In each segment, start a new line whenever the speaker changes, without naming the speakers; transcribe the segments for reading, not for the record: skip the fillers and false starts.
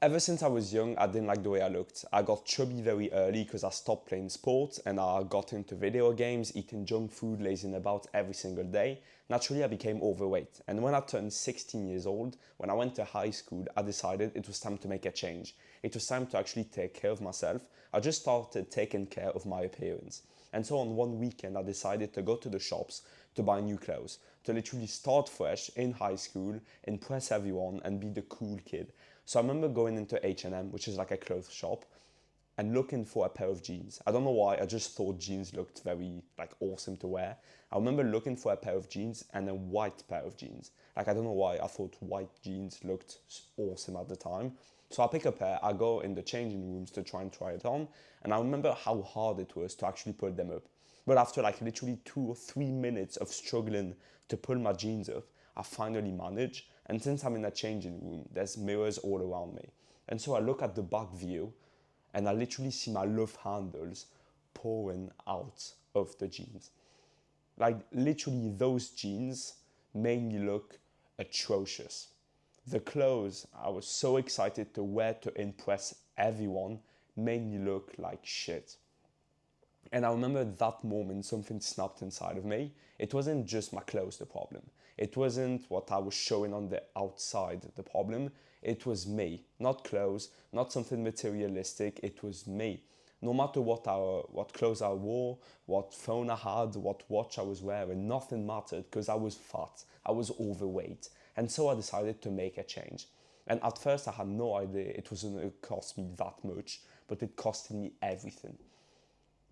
Ever since I was young, I didn't like the way I looked. I got chubby very early because I stopped playing sports and I got into video games, eating junk food, lazing about every single day. Naturally, I became overweight. And when I turned 16 years old, when I went to high school, I decided it was time to make a change. It was time to actually take care of myself. I just started taking care of my appearance. And so on one weekend, I decided to go to the shops to buy new clothes, to literally start fresh in high school, impress everyone, and be the cool kid. So I remember going into H&M, which is like a clothes shop, and looking for a pair of jeans. I don't know why, I just thought jeans looked very like awesome to wear. I remember looking for a pair of jeans and a white pair of jeans. Like I don't know why, I thought white jeans looked awesome at the time. So I pick a pair, I go in the changing rooms to try and try it on, and I remember how hard it was to actually put them up. But after like literally 2 or 3 minutes of struggling to pull my jeans up, I finally managed. And since I'm in a changing room, there's mirrors all around me. And so I look at the back view and I literally see my love handles pouring out of the jeans. Like literally those jeans made me look atrocious. The clothes I was so excited to wear to impress everyone made me look like shit. And I remember that moment something snapped inside of me. It wasn't just my clothes the problem. It wasn't what I was showing on the outside the problem. It was me. Not clothes, not something materialistic. It was me. No matter what clothes I wore, what phone I had, what watch I was wearing, nothing mattered because I was fat. I was overweight. And so I decided to make a change. And at first I had no idea it was going to cost me that much, but it costed me everything.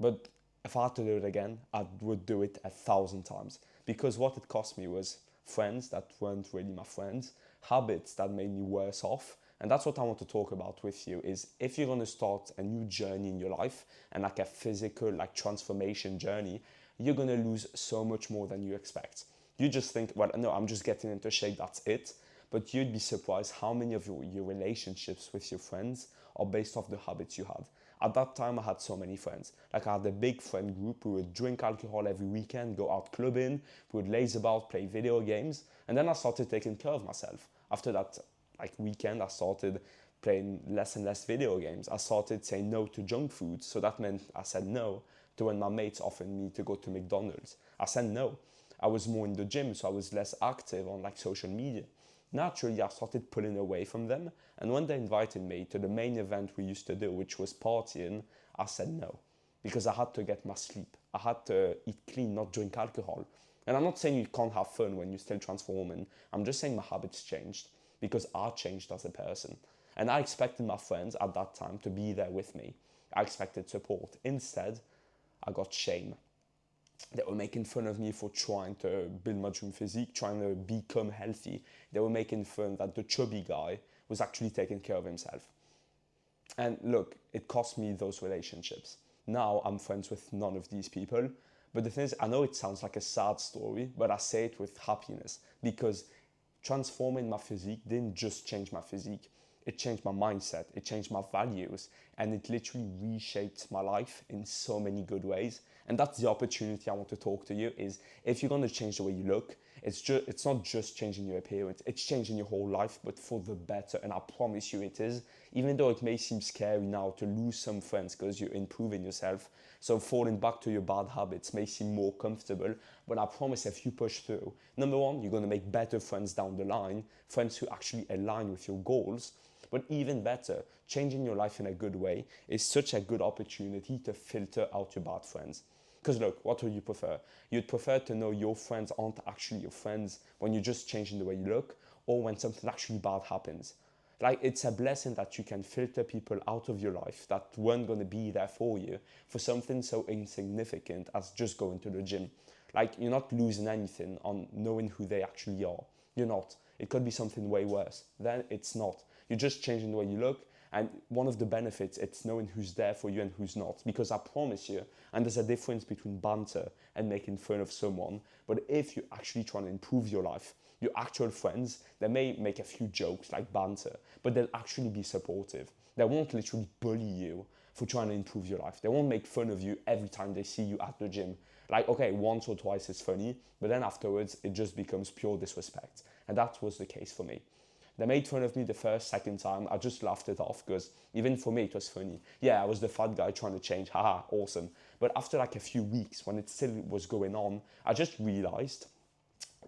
But if I had to do it again, I would do it 1,000 times. Because what it cost me was friends that weren't really my friends, habits that made me worse off. And that's what I want to talk about with you is if you're going to start a new journey in your life and like a physical like transformation journey, you're going to lose so much more than you expect. You just think, well, no, I'm just getting into shape, that's it. But you'd be surprised how many of your relationships with your friends are based off the habits you had. At that time, I had so many friends. Like I had a big friend group. We would drink alcohol every weekend, go out clubbing, we would laze about, play video games. And then I started taking care of myself. After that like weekend, I started playing less and less video games. I started saying no to junk food. So that meant I said no to when my mates offered me to go to McDonald's. I said no. I was more in the gym, so I was less active on like social media. Naturally, I started pulling away from them. And when they invited me to the main event we used to do, which was partying, I said no. Because I had to get my sleep. I had to eat clean, not drink alcohol. And I'm not saying you can't have fun when you're still transforming. I'm just saying my habits changed because I changed as a person. And I expected my friends at that time to be there with me. I expected support. Instead, I got shame. They were making fun of me for trying to build my dream physique, trying to become healthy. They were making fun that the chubby guy was actually taking care of himself. And look, it cost me those relationships. Now I'm friends with none of these people. But the thing is, I know it sounds like a sad story, but I say it with happiness because transforming my physique didn't just change my physique. It changed my mindset, it changed my values, and it literally reshaped my life in so many good ways. And that's the opportunity I want to talk to you is if you're going to change the way you look, it's not just changing your appearance, it's changing your whole life, but for the better. And I promise you it is, even though it may seem scary now to lose some friends because you're improving yourself. So falling back to your bad habits may seem more comfortable, but I promise if you push through, number one, you're going to make better friends down the line, friends who actually align with your goals. But even better, changing your life in a good way is such a good opportunity to filter out your bad friends. Because look, what would you prefer? You'd prefer to know your friends aren't actually your friends when you're just changing the way you look or when something actually bad happens. Like it's a blessing that you can filter people out of your life that weren't going to be there for you for something so insignificant as just going to the gym. Like you're not losing anything on knowing who they actually are. You're not. It could be something way worse. Then it's not. You're just changing the way you look. And one of the benefits, it's knowing who's there for you and who's not. Because I promise you, and there's a difference between banter and making fun of someone. But if you're actually trying to improve your life, your actual friends, they may make a few jokes like banter, but they'll actually be supportive. They won't literally bully you for trying to improve your life. They won't make fun of you every time they see you at the gym. Like, okay, once or twice is funny, but then afterwards, it just becomes pure disrespect. And that was the case for me. They made fun of me the first, second time. I just laughed it off because even for me it was funny. Yeah, I was the fat guy trying to change. Haha, awesome. But after like a few weeks, when it still was going on, I just realized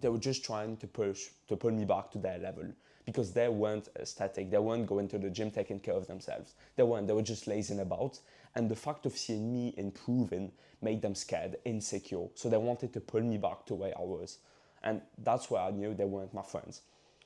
they were just trying to pull me back to their level because they weren't aesthetic. They weren't going to the gym taking care of themselves. They were just lazing about. And the fact of seeing me improving made them scared, insecure. So they wanted to pull me back to where I was. And that's where I knew they weren't my friends.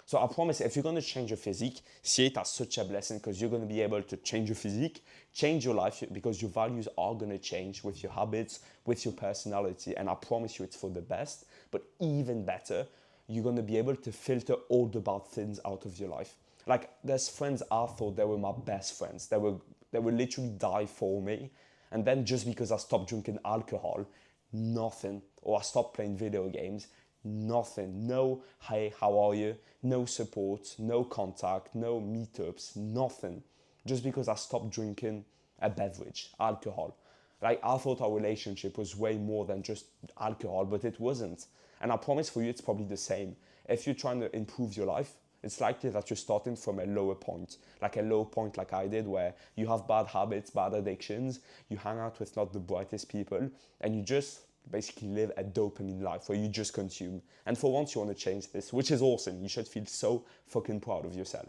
So I promise, if you're going to change your physique, see it as such a blessing because you're going to be able to change your physique, change your life because your values are going to change with your habits, with your personality. And I promise you it's for the best. But even better, you're going to be able to filter all the bad things out of your life. Like there's friends I thought they were my best friends. They would literally die for me. And then just because I stopped drinking alcohol, nothing. Or I stopped playing video games, nothing. No, hey, how are you? No support, no contact, no meetups, nothing. Just because I stopped drinking a beverage, alcohol. Like I thought our relationship was way more than just alcohol, but it wasn't. And I promise for you, it's probably the same. If you're trying to improve your life, it's likely that you're starting from a lower point, like a low point like I did, where you have bad habits, bad addictions, you hang out with not the brightest people, and you just basically live a dopamine life where you just consume. And for once you want to change this, which is awesome. You should feel so fucking proud of yourself.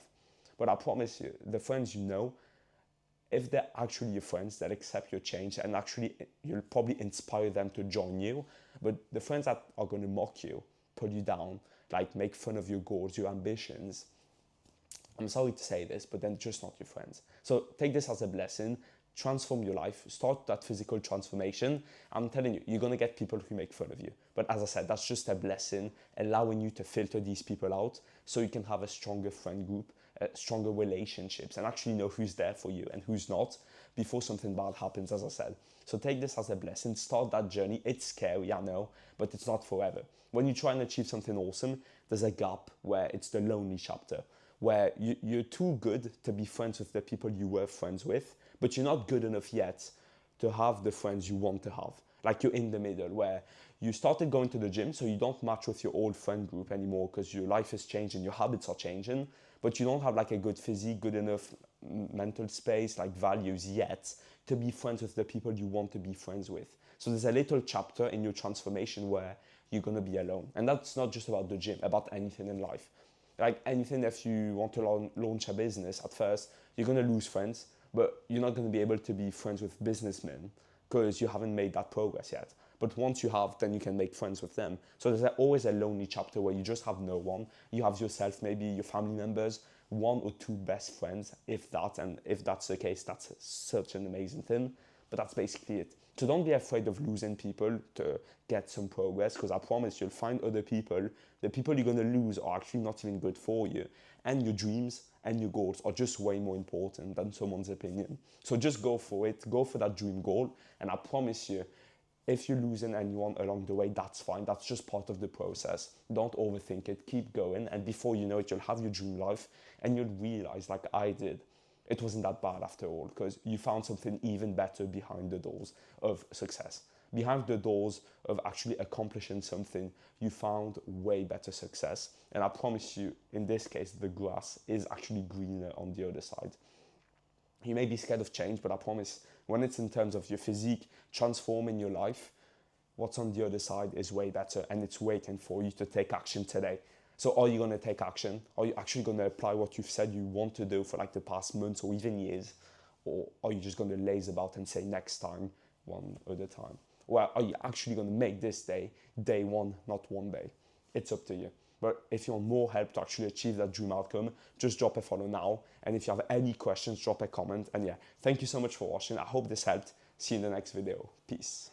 But I promise you, the friends you know, if they're actually your friends that accept your change and actually you'll probably inspire them to join you. But the friends that are going to mock you, pull you down, like make fun of your goals, your ambitions, I'm sorry to say this, but then just not your friends. So take this as a blessing, transform your life, start that physical transformation. I'm telling you, you're going to get people who make fun of you. But as I said, that's just a blessing, allowing you to filter these people out so you can have a stronger friend group, stronger relationships, and actually know who's there for you and who's not before something bad happens, as I said. So take this as a blessing, start that journey. It's scary, I know, but it's not forever. When you try and achieve something awesome, there's a gap where it's the lonely chapter, where you're too good to be friends with the people you were friends with, but you're not good enough yet to have the friends you want to have. Like you're in the middle where you started going to the gym, so you don't match with your old friend group anymore because your life is changing, your habits are changing, but you don't have like a good physique, good enough mental space, like values yet to be friends with the people you want to be friends with. So there's a little chapter in your transformation where you're going to be alone. And that's not just about the gym, about anything in life. Like anything, if you want to launch a business, at first, you're going to lose friends, but you're not going to be able to be friends with businessmen because you haven't made that progress yet. But once you have, then you can make friends with them. So there's always a lonely chapter where you just have no one. You have yourself, maybe your family members, one or two best friends, if that. And if that's the case, that's such an amazing thing. But that's basically it. So don't be afraid of losing people to get some progress, because I promise you'll find other people. The people you're going to lose are actually not even good for you. And your dreams and your goals are just way more important than someone's opinion. So just go for it. Go for that dream goal. And I promise you, if you're losing anyone along the way, that's fine. That's just part of the process. Don't overthink it. Keep going. And before you know it, you'll have your dream life and you'll realize, like I did, it wasn't that bad after all, because you found something even better behind the doors of success. Behind the doors of actually accomplishing something, you found way better success. And I promise you, in this case, the grass is actually greener on the other side. You may be scared of change, but I promise when it's in terms of your physique, transforming your life, what's on the other side is way better, and it's waiting for you to take action today. So are you going to take action? Are you actually going to apply what you've said you want to do for like the past months or even years? Or are you just going to laze about and say next time, one other time? Or are you actually going to make this day one, not one day? It's up to you. But if you want more help to actually achieve that dream outcome, just drop a follow now. And if you have any questions, drop a comment. And yeah, thank you so much for watching. I hope this helped. See you in the next video. Peace.